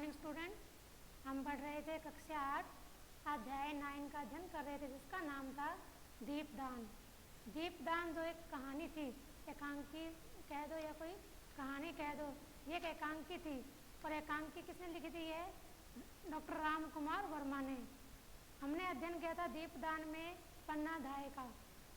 Morning student. हम पढ़ रहे थे कक्षा 8 अध्याय 9 का अध्ययन कर रहे थे, जिसका नाम था दीपदान। दीपदान जो एक कहानी थी, एकांकी कह दो या कोई कहानी कह दो, ये एक एकांकी थी। और एकांकी किसने लिखी थी? ये डॉक्टर राम कुमार वर्मा ने। हमने अध्ययन किया था दीपदान में पन्नाधाय का,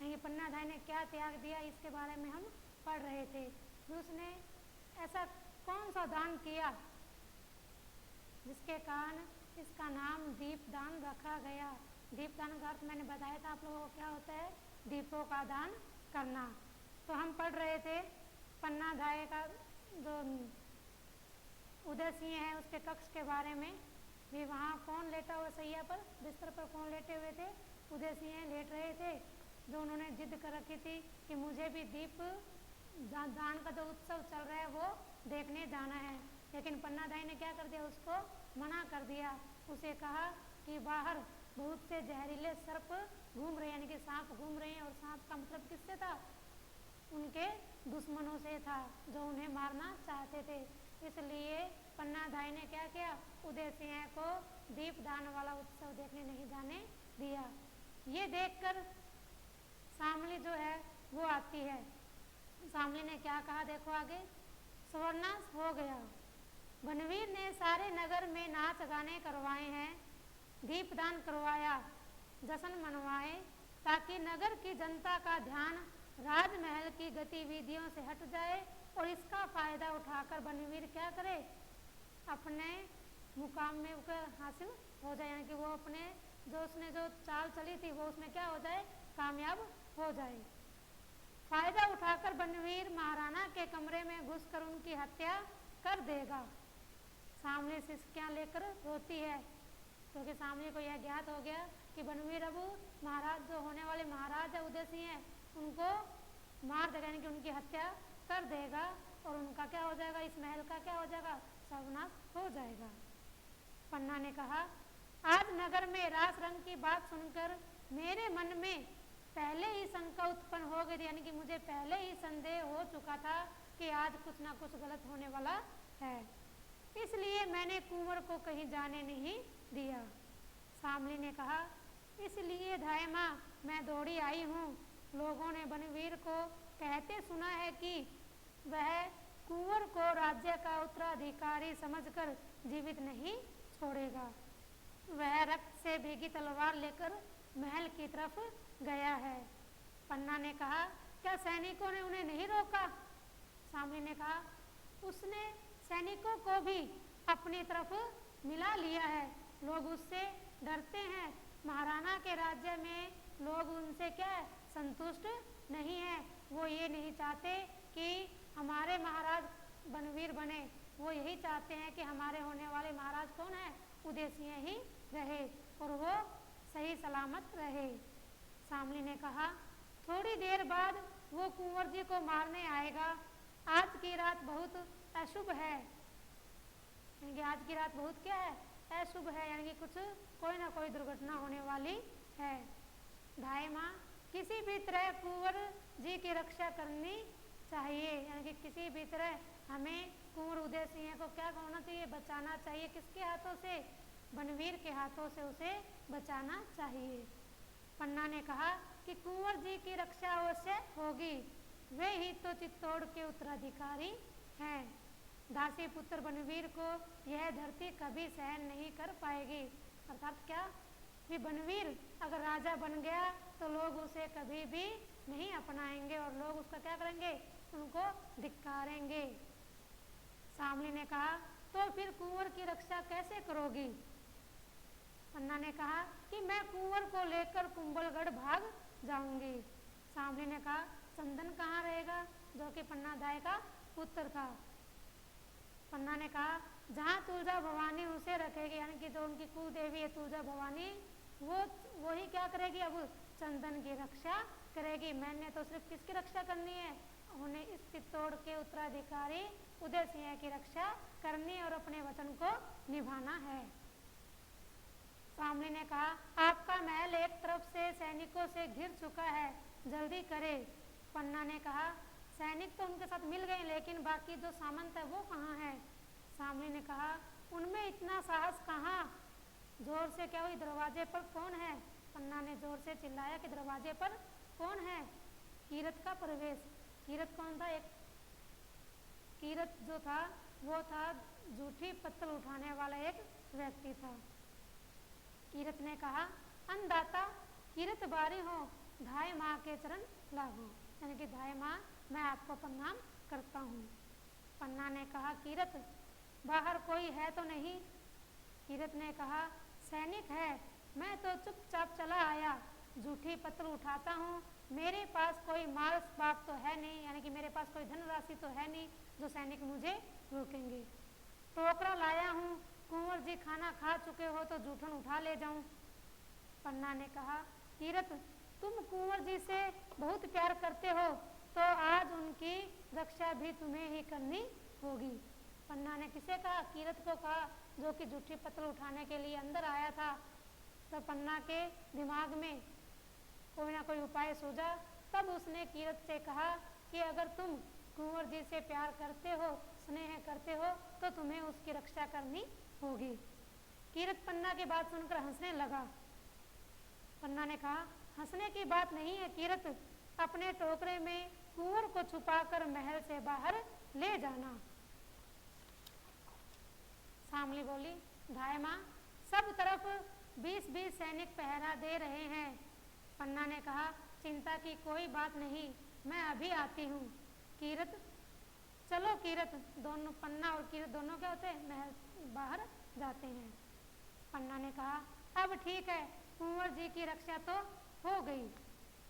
यानी पन्नाधाय ने क्या त्याग दिया, इसके बारे में हम पढ़ रहे थे। उसने ऐसा कौन सा दान किया जिसके कारण इसका नाम दीपदान रखा गया। दीपदान का अर्थ मैंने बताया था आप लोगों को क्या होता है, दीपों का दान करना। तो हम पढ़ रहे थे पन्नाधाय का जो उदय सिंह है उसके कक्ष के बारे में भी। वहाँ कौन लेटा हुआ सैया पर, बिस्तर पर कौन लेटे हुए थे? उदय सिंह लेट रहे थे, जो उन्होंने जिद कर रखी थी कि मुझे भी दीप दान का जो उत्सव चल रहा है वो देखने जाना है। लेकिन पन्नाधाय ने क्या कर दिया, उसको मना कर दिया। उसे कहा कि बाहर बहुत से जहरीले सर्प घूम रहे हैं, यानी कि सांप घूम रहे हैं। और सांप का मतलब किससे था? उनके दुश्मनों से था, जो उन्हें मारना चाहते थे। इसलिए पन्नाधाय ने क्या किया, उदय सिंह को दीपदान वाला उत्सव देखने नहीं जाने दिया। ये देखकर शामली जो है वो आती है। शामली ने क्या कहा देखो आगे, स्वर्णास हो गया। बनवीर ने सारे नगर में नाच गाने करवाए हैं, दीपदान करवाया, जश्न मनवाए, ताकि नगर की जनता का ध्यान राजमहल की गतिविधियों से हट जाए और इसका फायदा उठाकर बनवीर क्या करे, अपने मुकाम में हासिल हो जाए, यानी कि वो अपने जो उसने जो चाल चली थी वो उसमें क्या हो जाए, कामयाब हो जाए। फायदा उठाकर बनवीर महाराणा के कमरे में घुसकर उनकी हत्या कर देगा। शामली सिसकियां लेकर रोती है, क्योंकि तो शामली को यह ज्ञात हो गया कि बनवीर अब महाराज जो होने वाले महाराज है उदय सिंह है, उनको मार देगा, यानी कि उनकी हत्या कर देगा। और उनका क्या हो जाएगा, इस महल का क्या हो जाएगा, सर्वनाश हो जाएगा। पन्ना ने कहा, आज नगर में रास रंग की बात सुनकर मेरे मन में पहले ही शंका उत्पन्न हो गई थी, यानी कि मुझे पहले ही संदेह हो चुका था कि आज कुछ ना कुछ गलत होने वाला है। इसलिए मैंने कुंवर को कहीं जाने नहीं दिया। शामली ने कहा, इसलिए धाय माँ मैं दौड़ी आई हूँ। लोगों ने बनवीर को कहते सुना है कि वह कुंवर को राज्य का उत्तराधिकारी समझकर जीवित नहीं छोड़ेगा। वह रक्त से भीगी तलवार लेकर महल की तरफ गया है। पन्ना ने कहा, क्या सैनिकों ने उन्हें नहीं रोका? शामली ने कहा, उसने सैनिकों को भी अपनी तरफ मिला लिया है। लोग उससे डरते हैं। महाराणा के राज्य में लोग उनसे क्या है, संतुष्ट नहीं है। वो ये नहीं चाहते कि हमारे महाराज बनवीर बने, वो यही चाहते हैं कि हमारे होने वाले महाराज कौन है, उदय सिंह ही रहे और वो सही सलामत रहे। शामली ने कहा, थोड़ी देर बाद वो कुंवर जी को मारने आएगा। आज की रात बहुत अशुभ है, यानी कि आज की रात बहुत क्या है, अशुभ है, यानी कि कुछ कोई ना कोई दुर्घटना होने वाली है। धाय माँ, किसी भी तरह कुंवर जी की रक्षा करनी चाहिए, यानी कि किसी भी तरह हमें कुंवर उदय सिंह को क्या होना चाहिए, बचाना चाहिए। किसके हाथों से? बनवीर के हाथों से उसे बचाना चाहिए। पन्ना ने कहा कि कुंवर जी की रक्षा अवश्य होगी, वे ही तो चित्तौड़ के उत्तराधिकारी हैं। दासी पुत्र बनवीर को यह धरती कभी सहन नहीं कर पाएगी। अर्थात क्या कि बनवीर अगर राजा बन गया तो लोग उसे कभी भी नहीं अपनाएंगे और लोग उसका क्या करेंगे, उनको धिक्कारेंगे। शामली ने कहा, तो फिर कुंवर की रक्षा कैसे करोगी? पन्ना ने कहा कि मैं कुंवर को लेकर कुंभलगढ़ भाग जाऊंगी। शामली ने कहा, चंदन कहाँ रहेगा, जो कि पन्नाधाय का पुत्र था। पन्ना ने कहा, जहाँ तुलजा भवानी उसे रखेगी, यानी कि जो उनकी कुलदेवी है तुलजा भवानी, वो ही क्या करेगी, अब चंदन की रक्षा करेगी। मैंने तो सिर्फ किसकी रक्षा करनी है, उन्हें इस चित्तौड़ के उत्तराधिकारी उदय सिंह की रक्षा करनी और अपने वचन को निभाना है। शामली ने कहा, आपका महल एक तरफ से सैनिकों से घिर चुका है, जल्दी करे। पन्ना ने कहा, सैनिक तो उनके साथ मिल गए, लेकिन बाकी जो सामंत है वो कहाँ है? शामली ने कहा, उनमें इतना साहस कहाँ। जोर से क्या हुई, दरवाजे पर कौन है? पन्ना ने जोर से चिल्लाया कि दरवाजे पर कौन है? कीरत का प्रवेश। कीरत कौन था? एक कीरत जो था वो था जूठी पत्तल उठाने वाला एक व्यक्ति था। कीरत ने कहा, अन्नदाता कीरत बारी हो, धाय माँ के चरण लागो। यानी कि धाय माँ, मैं आपको प्रणाम करता हूँ। पन्ना ने कहा, कीरत बाहर कोई है तो नहीं? कीरत ने कहा, सैनिक है, मैं तो चुपचाप चला आया, जूठी पत्तल उठाता हूँ, मेरे पास कोई माल बाप तो है नहीं, यानी कि मेरे पास कोई धनराशि तो है नहीं जो सैनिक मुझे रोकेंगे। टोकरा लाया हूँ, कुंवर जी खाना खा चुके हो तो जूठन उठा ले जाऊं। पन्ना ने कहा, कीरत तुम कुंवर जी से बहुत प्यार करते हो तो आज उनकी रक्षा भी तुम्हें ही करनी होगी। पन्ना ने किसे कहा? कीरत को कहा, जो कि जूठी पत्तल उठाने के लिए अंदर आया था। तो पन्ना के दिमाग में कोई ना कोई उपाय सूझा। तब उसने कीरत से कहा कि अगर तुम कुंवर जी से प्यार करते हो, स्नेह करते हो तो तुम्हें उसकी रक्षा करनी होगी। कीरत पन्ना की बात सुनकर हंसने लगा। पन्ना ने कहा, हंसने की बात नहीं है कीरत, अपने टोकरे में कुंवर को छुपाकर महल से बाहर ले जाना। शामली बोली, धाय माँ, सब तरफ 20-20 सैनिक पहरा दे रहे हैं। पन्ना ने कहा, चिंता की कोई बात नहीं, मैं अभी आती हूँ। कीरत, चलो कीरत। दोनों, पन्ना और कीरत दोनों क्या होते हैं, महल बाहर जाते हैं। पन्ना ने कहा, अब ठीक है, कुंवर जी की रक्षा तो हो गई।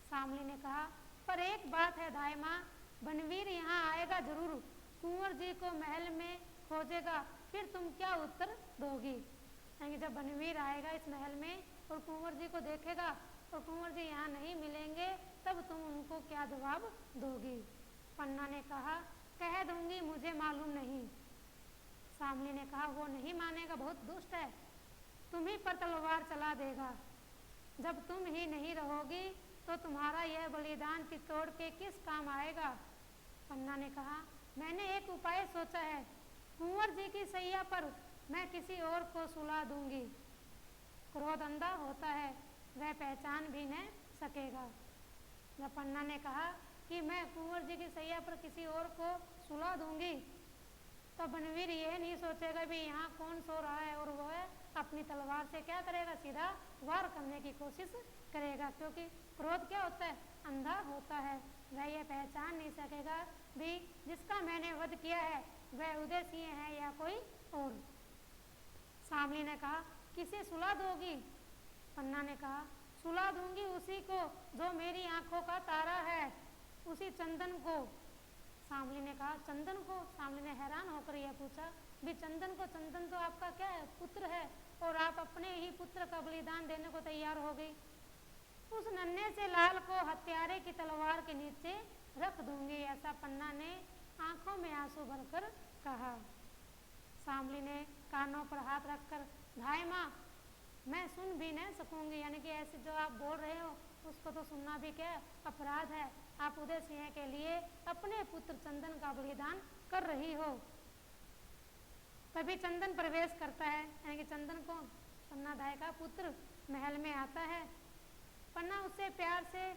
शामली ने कहा, पर एक बात है धाय माँ, बनवीर यहाँ आएगा जरूर, कुंवर जी को महल में खोजेगा, फिर तुम क्या उत्तर दोगी? यानी जब बनवीर आएगा इस महल में और कुंवर जी को देखेगा और कुंवर जी यहाँ नहीं मिलेंगे, तब तुम उनको क्या जवाब दोगी? पन्ना ने कहा, कह दूंगी मुझे मालूम नहीं। शामली ने कहा, वो नहीं मानेगा, बहुत दुष्ट है, तुम ही पर तलवार चला देगा। जब तुम ही नहीं रहोगी तो तुम्हारा यह बलिदान चित्तौड़ के किस काम आएगा? पन्ना ने कहा, मैंने एक उपाय सोचा है, कुंवर जी की सैया पर मैं किसी और को सुला दूंगी। क्रोध अंधा होता है, वह पहचान भी न सकेगा। जब पन्ना ने कहा कि मैं कुंवर जी की सैया पर किसी और को सुला दूंगी, तो बनवीर यह नहीं सोचेगा भी यहाँ कौन सो रहा है और वो है अपनी तलवार से क्या करेगा, सीधा वार करने की कोशिश करेगा, क्योंकि क्रोध क्या होता है, अंधा होता है। वह यह पहचान नहीं सकेगा भी जिसका मैंने वध किया है वह उदय सिंह है या कोई और। शामली ने कहा, किसे सुला दोगी? पन्ना ने कहा, सुला दूंगी उसी को जो मेरी आंखों का तारा है, उसी चंदन को। शामली ने कहा, चंदन को? शामली ने हैरान होकर यह पूछा, भी चंदन को? चंदन तो आपका क्या है, पुत्र है, और आप अपने ही पुत्र का बलिदान देने को तैयार हो गई। उस नन्हे से लाल को हत्यारे की तलवार के नीचे रख दूंगी, ऐसा पन्ना ने आंखों में आंसू भरकर कहा। शामली ने कानों पर हाथ रखकर, धाय माँ, मैं सुन भी नहीं सकूंगी, यानी कि ऐसे जो आप बोल रहे हो उसको तो सुनना भी क्या अपराध है। आप उदय सिंह के लिए अपने पुत्र चंदन का बलिदान कर रही हो। तभी चंदन प्रवेश करता है, यानी कि चंदन कौन? पन्ना धाय का पुत्र महल में आता है। पन्ना उसे प्यार से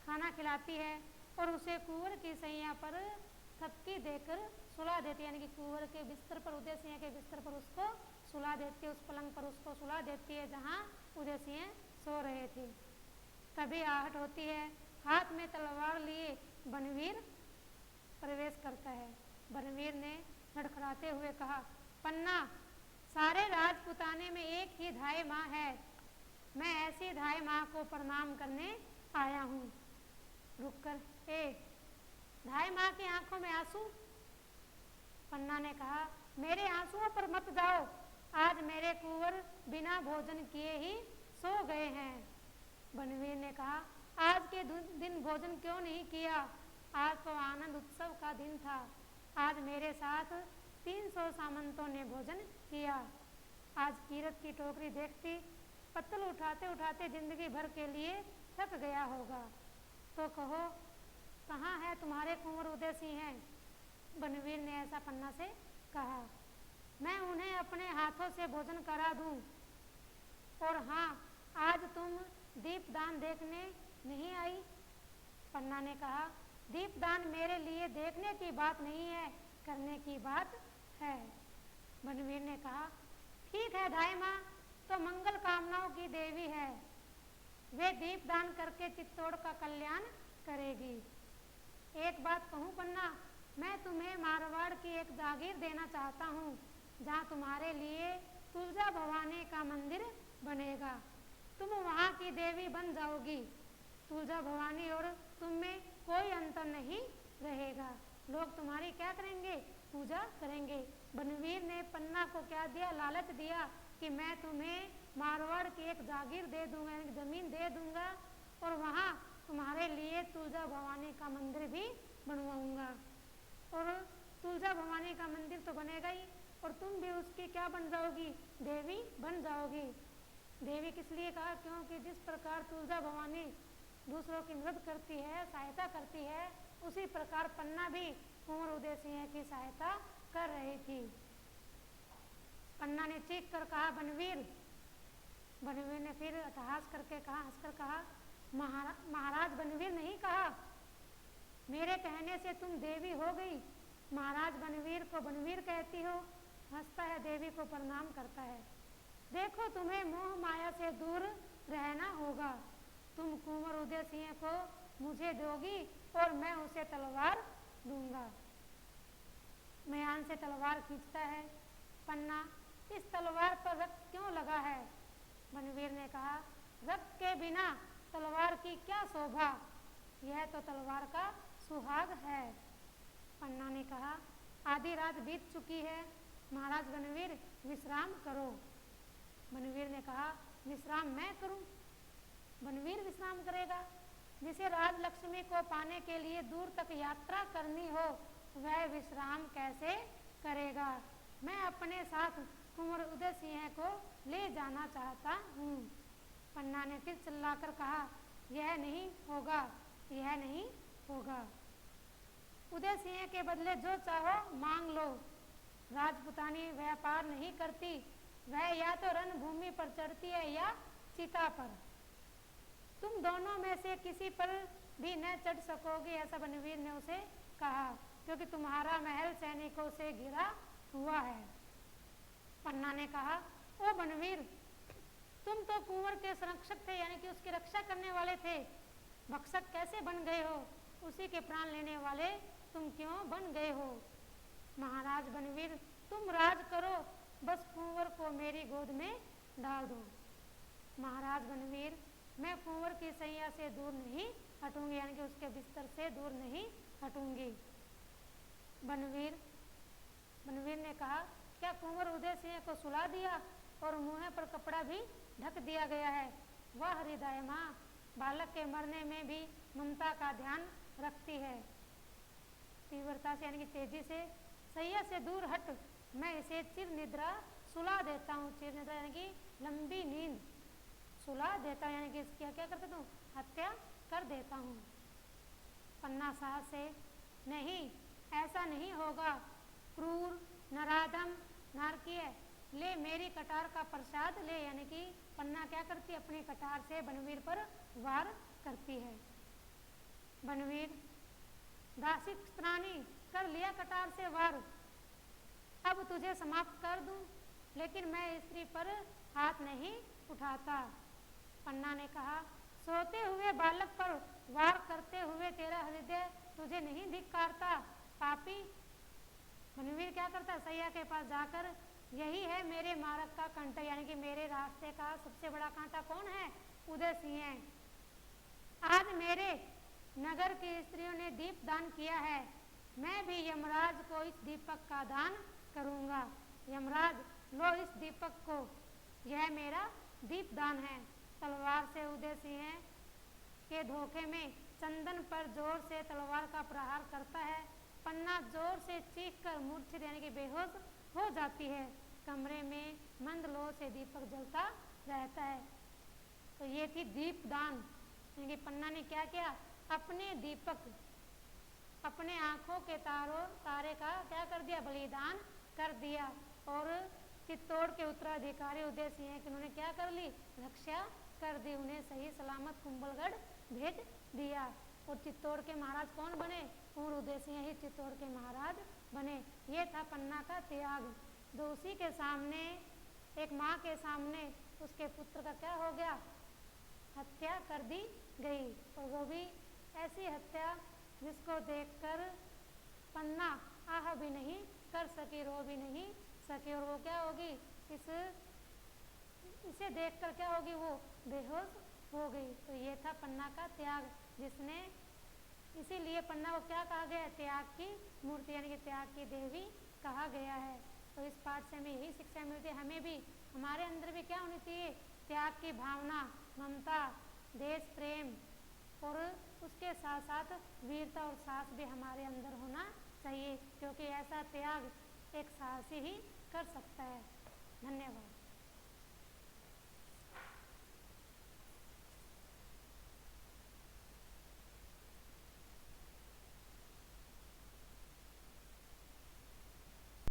खाना खिलाती है और उसे कुंवर की सैया पर थपकी देकर सुला देती है, यानी कि कुंवर के बिस्तर पर, उदय सिंह के बिस्तर पर उसको सुला देती है, उस पलंग पर उसको सुला देती है जहाँ उदय सिंह सो रहे थे। तभी आहट होती है, हाथ में तलवार लिए बनवीर प्रवेश करता है। बनवीर ने लड़खड़ाते हुए कहा, पन्ना, सारे राजपुताने में एक ही धाय माँ है, मैं ऐसी धाय माँ को प्रणाम करने आया हूँ। रुककर, धाय माँ की आंखों में आंसू? पन्ना ने कहा, मेरे आंसुओं पर मत जाओ, आज मेरे कुंवर बिना भोजन किए ही सो गए हैं। बनवीर ने कहा, आज के दिन भोजन क्यों नहीं किया? आज तो आनंद उत्सव का दिन था, आज मेरे साथ 300 सामंतों ने भोजन किया। आज कीरत की टोकरी देखती, पत्तल उठाते उठाते जिंदगी भर के लिए थक गया होगा, तो कहो कहाँ है तुम्हारे कुंवर उदय सिंह हैं? बनवीर ने ऐसा पन्ना से कहा। मैं उन्हें अपने हाथों से भोजन करा दूं। और हाँ, आज तुम दीपदान देखने नहीं आई? पन्ना ने कहा, दीपदान मेरे लिए देखने की बात नहीं है, करने की बात है। बनवीर ने कहा, ठीक है दाई माँ, तो मंगल कामनाओं की देवी है, वे दीपदान करके चित्तौड़ का कल्याण करेगी। एक बात कहूँ पन्ना, मैं तुम्हें मारवाड़ की एक जागीर देना चाहता हूँ, जहाँ तुम्हारे लिए तुलजा भवानी का मंदिर बनेगा। तुम वहाँ की देवी बन जाओगी। तुलजा भवानी और तुम में कोई अंतर नहीं रहेगा। लोग तुम्हारी क्या करेंगे? पूजा करेंगे। बनवीर ने पन्ना को क्या दिया? लालच दिया कि मैं तुम्हें मारवाड़ की एक जागीर दे दूंगा, एक जमीन दे दूंगा, और वहाँ तुम्हारे लिए तुलजा भवानी का मंदिर भी बनवाऊंगा। और तुलजा भवानी का मंदिर तो बनेगा ही, और तुम भी उसकी क्या बन जाओगी? देवी बन जाओगी। देवी किस लिए कहा? क्योंकि जिस प्रकार तुलजा भवानी दूसरों की मदद करती है, सहायता करती है, उसी प्रकार पन्ना भी कुंवर उदय सिंह की सहायता कर रही थी। पन्ना ने चीख कर कहा, बनवीर। बनवीर ने फिर अट्टहास करके कहा, हंसकर कहा, महाराज बनवीर नहीं कहा, मेरे कहने से तुम देवी हो गई। महाराज बनवीर को बनवीर कहती हो। हंसता है, देवी को प्रणाम करता है। देखो, तुम्हें मोह माया से दूर रहना होगा। तुम कुंवर उदय सिंह को मुझे दोगी और मैं उसे तलवार दूंगा। म्यान से तलवार खींचता है। पन्ना, इस तलवार पर रक्त क्यों लगा है? बनवीर ने कहा, रक्त के बिना तलवार की क्या शोभा, यह तो तलवार का सुहाग है। पन्ना ने कहा, आधी रात बीत चुकी है, महाराज बनवीर विश्राम करो। बनवीर ने कहा, विश्राम मैं करूं? बनवीर विश्राम करेगा? जिसे राजलक्ष्मी को पाने के लिए दूर तक यात्रा करनी हो, वह विश्राम कैसे करेगा? मैं अपने साथ कुंवर उदय सिंह को ले जाना चाहता हूँ। पन्ना ने फिर चिल्लाकर कहा, यह नहीं होगा, यह नहीं होगा। उदय सिंह के बदले जो चाहो मांग लो। राजपुतानी व्यापार नहीं करती, वह या तो रणभूमि पर चढ़ती है या चिता पर। तुम दोनों में से किसी पर भी न चढ़ सकोगे, ऐसा बनवीर ने उसे कहा, क्योंकि तुम्हारा महल सैनिकों से घिरा हुआ है। पन्ना ने कहा, ओ बनवीर, तुम तो कुंवर के संरक्षक थे, यानी कि उसकी रक्षा करने वाले थे। भक्षक कैसे बन गए हो? उसी के प्राण लेने वाले तुम क्यों बन गए हो? महाराज बनवीर, तुम राज करो, बस कुंवर को मेरी गोद में डाल दो। महाराज बनवीर, मैं कुंवर की सैया से दूर नहीं हटूंगी, यानी कि उसके बिस्तर से दूर नहीं हटूंगी। बनवीर ने कहा, क्या कुंवर उदय सिंह को सुला दिया और मुँह पर कपड़ा भी ढक दिया गया है? वह हृदय माँ बालक के मरने में भी ममता का ध्यान रखती है। तीव्रता से यानी कि तेजी से, सैया से दूर हट, मैं इसे चिर निद्रा सुला देता हूँ। चिर निद्रा यानी कि लंबी नींद, सुला देता हूँ यानी कि इसकी क्या कर देता हूँ? हत्या कर देता हूँ। पन्ना साहस से, नहीं, ऐसा नहीं होगा। क्रूर, नराधम, नारकीय, ले मेरी कटार का प्रसाद ले। यानी कि पन्ना क्या करती है? अपनी कटार से बनवीर पर वार करती है। बनवीर, दासिक स्त्राणी, कर लिया कटार से वार, अब तुझे समाप्त कर दूं, लेकिन मैं स्त्री पर हाथ नहीं उठाता। पन्ना ने कहा, सोते हुए बालक पर वार करते हुए तेरा हृदय तुझे नहीं धिक्कारता, पापी। बनवीर क्या करता है? सैया के पास जाकर, यही है मेरे मार्ग का कांटा, यानी कि मेरे रास्ते का सबसे बड़ा कांटा कौन है? उदय सिंह। आज मेरे नगर की स्त्रियों ने दीप दान किया है, मैं भी यमराज को इस दीपक का दान करूंगा। यमराज, लो इस दीपक को, यह मेरा दीप दान है। तलवार से उदय सिंह के धोखे में चंदन पर जोर से तलवार का प्रहार करता है। पन्ना जोर से चीखकर मूर्छित यानी कि बेहोश हो जाती है। कमरे में मंद लो से दीपक जलता रहता है। तो ये थी दीपदान, यानी कि पन्ना ने क्या किया? अपने दीपक, अपने आंखों के तारे का क्या कर दिया? बलिदान कर दिया। और चित्तौड़ के उत्तराधिकारी उदय सिंह कि उन्होंने क्या कर ली, रक्षा कर दी, उन्हें सही सलामत कुंभलगढ़ भेज दिया। और चित्तौड़ के महाराज कौन बने, पूर्ण उदय सिंह ही चित्तौड़ के महाराज बने। ये था पन्ना का त्याग। तो उसी के सामने, एक माँ के सामने उसके पुत्र का क्या हो गया, हत्या कर दी गई। और वो भी ऐसी हत्या जिसको देखकर पन्ना आह भी नहीं कर सकी, रो भी नहीं सकी। और वो क्या होगी, इसे देखकर क्या होगी, वो बेहोश हो गई। तो ये था पन्ना का त्याग, जिसने, इसीलिए पन्ना को क्या कहा गया है, त्याग की मूर्ति यानी कि त्याग की देवी कहा गया है। तो इस पाठ से हमें यही शिक्षा मिलती है, हमें भी, हमारे अंदर भी क्या होनी चाहिए, त्याग की भावना, ममता, देश प्रेम और उसके साथ साथ वीरता और साहस भी हमारे अंदर होना चाहिए, क्योंकि ऐसा त्याग एक साहसी ही कर सकता है। धन्यवाद।